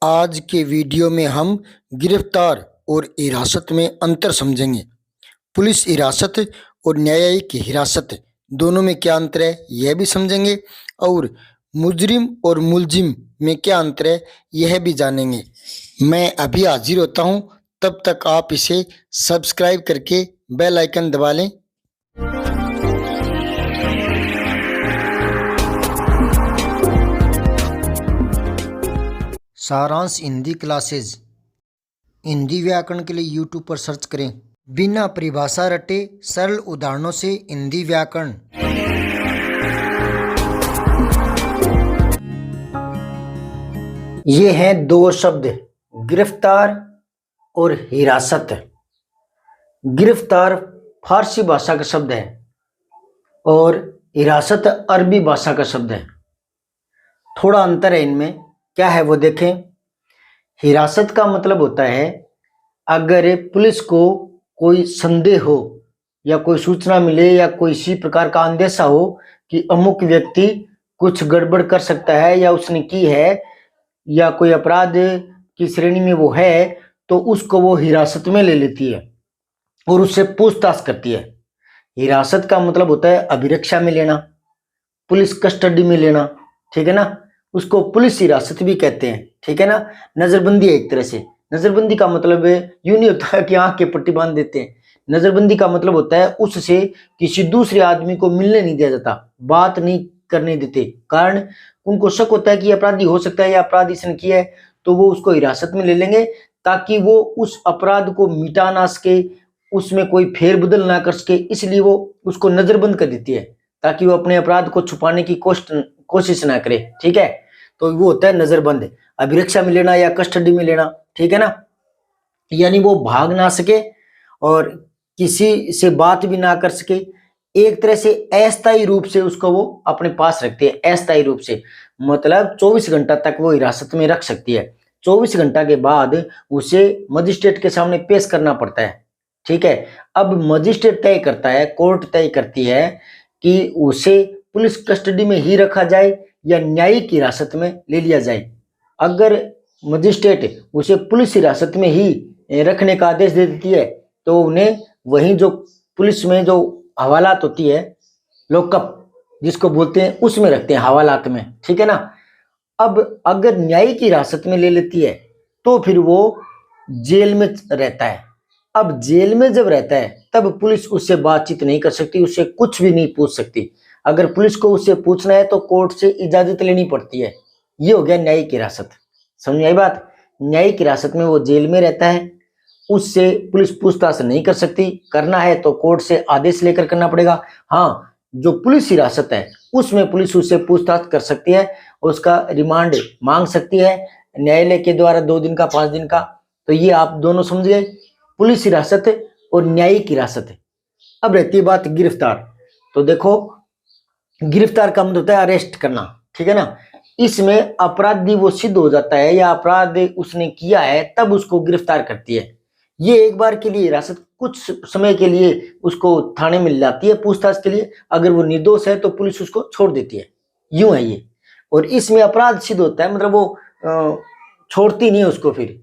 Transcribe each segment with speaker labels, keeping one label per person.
Speaker 1: आज के वीडियो में हम गिरफ्तार और हिरासत में अंतर समझेंगे। पुलिस हिरासत और न्यायिक हिरासत दोनों में क्या अंतर है यह भी समझेंगे और मुजरिम और मुलजिम में क्या अंतर है यह भी जानेंगे। मैं अभी हाजिर होता हूं, तब तक आप इसे सब्सक्राइब करके बेल आइकन दबा लें। सारांश हिंदी क्लासेज हिंदी व्याकरण के लिए यूट्यूब पर सर्च करें। बिना परिभाषा रटे सरल उदाहरणों से हिंदी व्याकरण। ये हैं दो शब्द, गिरफ्तार और हिरासत। गिरफ्तार फारसी भाषा का शब्द है और हिरासत अरबी भाषा का शब्द है। थोड़ा अंतर है इनमें, क्या है वो देखें। हिरासत का मतलब होता है अगर पुलिस को कोई संदेह हो या कोई सूचना मिले या कोई इसी प्रकार का अंदेशा हो कि अमुक व्यक्ति कुछ गड़बड़ कर सकता है या उसने की है या कोई अपराध की श्रेणी में वो है, तो उसको वो हिरासत में ले लेती है और उससे पूछताछ करती है। हिरासत का मतलब होता है अभिरक्षा में लेना, पुलिस कस्टडी में लेना, ठीक है ना। उसको पुलिस हिरासत भी कहते हैं, ठीक है ना। नजरबंदी है एक तरह से। नजरबंदी का मतलब यूं नहीं होता है कि आंख के पट्टी बांध देते हैं। नजरबंदी का मतलब होता है उससे किसी दूसरे आदमी को मिलने नहीं दिया जाता, बात नहीं करने देते। कारण उनको शक होता है कि अपराधी हो सकता है या अपराध इसने किया है, तो वो उसको हिरासत में ले लेंगे ताकि वो उस अपराध को मिटा ना सके, उसमें कोई फेरबदल ना कर सके। इसलिए वो उसको नजरबंद कर देती है ताकि वो अपने अपराध को छुपाने की कोशिश ना करे, ठीक है। तो वो होता है नजरबंद। अभिरक्षा में लेना या कस्टडी में लेना, ठीक है ना। यानी वो भाग ना सके और किसी से बात भी ना कर सके। एक तरह से अस्थायी रूप से उसको वो अपने पास रखते हैं। अस्थायी रूप से मतलब 24 घंटा तक वो हिरासत में रख सकती है। 24 घंटा के बाद उसे मजिस्ट्रेट के सामने पेश करना पड़ता है, ठीक है। अब मजिस्ट्रेट तय करता है, कोर्ट तय करती है कि उसे पुलिस कस्टडी में ही रखा जाए या न्यायिक हिरासत में ले लिया जाए। अगर मजिस्ट्रेट उसे पुलिस हिरासत में ही रखने का आदेश दे देती है तो उन्हें वहीं जो पुलिस में जो हवालात होती है, लॉकअप जिसको बोलते हैं, उसमें रखते हैं, हवालात में, ठीक है ना। अब अगर न्यायिक हिरासत में ले लेती है तो फिर वो जेल में रहता है। अब जेल में जब रहता है तब पुलिस उससे बातचीत नहीं कर सकती, उससे कुछ भी नहीं पूछ सकती। अगर पुलिस को उससे पूछना है तो कोर्ट से इजाजत लेनी पड़ती है। ये हो गया न्यायिक हिरासत। समझ आई बात। न्यायिक हिरासत में वो जेल में रहता है, उससे पुलिस पूछताछ नहीं कर सकती। करना है तो कोर्ट से आदेश लेकर करना पड़ेगा। हाँ, जो पुलिस हिरासत है उसमें पुलिस उससे पूछताछ कर सकती है, उसका रिमांड मांग सकती है न्यायालय के द्वारा 2 दिन का, 5 दिन का। तो ये आप दोनों समझ गए, पुलिस हिरासत और न्यायिक हिरासत। अब रहती है बात गिरफ्तार। तो देखो, गिरफ्तार का मतलब होता है अरेस्ट करना, ठीक है ना। इसमें अपराधी वो सिद्ध हो जाता है या अपराध उसने किया है तब उसको गिरफ्तार करती है। ये एक बार के लिए हिरासत कुछ समय के लिए उसको थाने में लाती है पूछताछ के लिए। अगर वो निर्दोष है तो पुलिस उसको छोड़ देती है। यूं है ये। और इसमें अपराध सिद्ध होता है, मतलब वो छोड़ती नहीं है उसको। फिर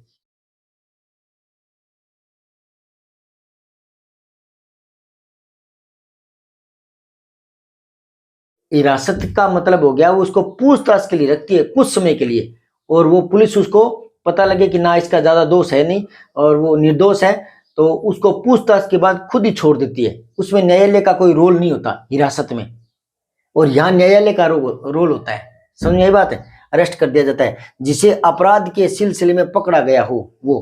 Speaker 1: हिरासत का मतलब हो गया वो उसको पूछताछ के लिए रखती है कुछ समय के लिए, और वो पुलिस उसको पता लगे कि ना इसका ज्यादा दोष है नहीं और वो निर्दोष है, तो उसको पूछताछ के बाद खुद ही छोड़ देती है। उसमें न्यायालय का कोई रोल नहीं होता हिरासत में, और यहाँ न्यायालय का रोल होता है। समझ आई बात है। अरेस्ट कर दिया जाता है जिसे अपराध के सिलसिले में पकड़ा गया हो, वो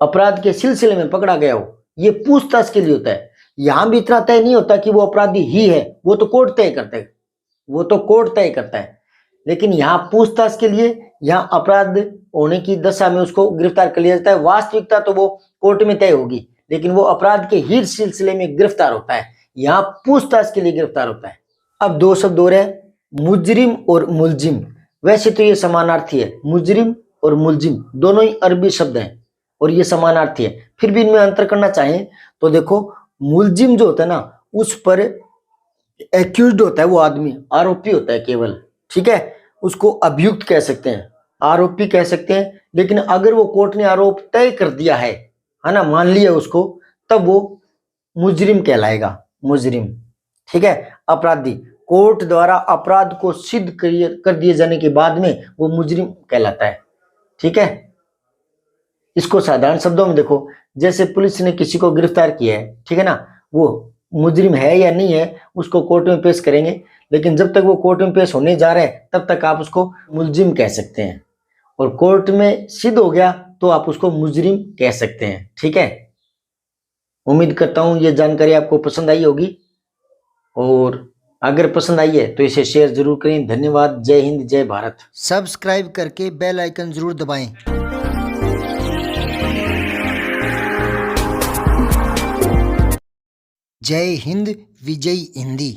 Speaker 1: अपराध के सिलसिले में पकड़ा गया हो, ये पूछताछ के लिए होता है। यहां भी इतना तय नहीं होता कि वो अपराधी ही है, वो तो कोर्ट तय करता है, वो तो कोर्ट तय करता है। लेकिन यहाँ पूछताछ के लिए, यहाँ अपराध होने की दशा में उसको गिरफ्तार कर लिया जाता है। वास्तविकता तो वो कोर्ट में तय होगी, लेकिन वो अपराध के ही सिलसिले में गिरफ्तार होता है, यहाँ पूछताछ के लिए गिरफ्तार होता है। अब दो शब्द और है, मुजरिम और मुलजिम। वैसे तो ये समानार्थी है, मुजरिम और मुलजिम दोनों ही अरबी शब्द हैं और ये समानार्थी है। फिर भी इनमें अंतर करना चाहें तो देखो, मुलजिम जो होता है ना, उस पर एक्यूज्ड होता है वो आदमी, आरोपी होता है केवल, ठीक है। उसको अभियुक्त कह सकते हैं, आरोपी कह सकते हैं, लेकिन अगर वो कोर्ट ने आरोप तय कर दिया है ना, मान लिया उसको, तब वो मुजरिम कहलाएगा, मुजरिम। ठीक है, अपराधी कोर्ट द्वारा अपराध को सिद्ध कर दिए जाने के बाद में वो मुजरिम कहलाता है। ठीक है, इसको साधारण शब्दों में देखो, जैसे पुलिस ने किसी को गिरफ्तार किया है, ठीक है ना, वो मुजरिम है या नहीं है उसको कोर्ट में पेश करेंगे, लेकिन जब तक वो कोर्ट में पेश होने जा रहा है तब तक आप उसको मुलजिम कह सकते हैं, और कोर्ट में सिद्ध हो गया तो आप उसको मुजरिम कह सकते हैं। ठीक है, उम्मीद करता हूं ये जानकारी आपको पसंद आई होगी, और अगर पसंद आई है तो इसे शेयर जरूर करें। धन्यवाद। जय हिंद, जय भारत।
Speaker 2: सब्सक्राइब करके बेल आइकन जरूर दबाएं। जय हिंद, विजय हिंदी।